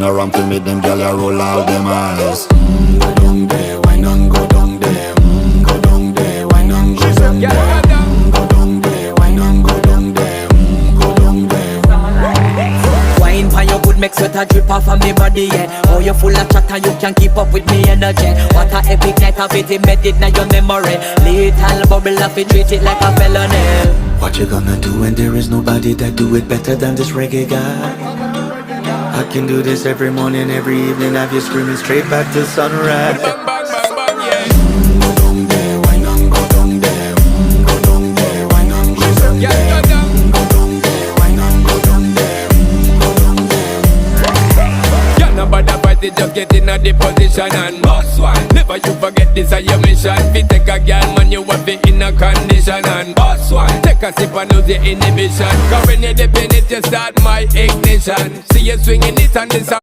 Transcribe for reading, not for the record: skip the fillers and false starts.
Turn around to meet them, girl, you roll out them eyes. Go down there, wine and go down there. Go down there, wine and go down there. Go down there, wine and go down there. Go down there. Wine for your good make sweat a drip off of me body, yeah. Oh, you full of chatter, you can keep up with me energy. What a epic night of it, embedded in your memory. Little bubble of it, treat it like a felony. What you gonna do when there is nobody that do it better than this reggae guy? I can do this every morning, every evening, have you screaming straight back to sunrise. Bang, bang, bang, bang, yeah. Go down there, wine and go down there. Go down there, wine and go down there. Yeah, yeah, yeah. Go down there, wine and go down there. Go down there. Yeah, nobody fight it, just get in a the position and boss one. Never you forget this is your mission. Fi take a girl, man, you have it in a condition and boss one. Take a sip and lose your inhibition. Cause when you dip in it, you start my ignition. See you swinging it and this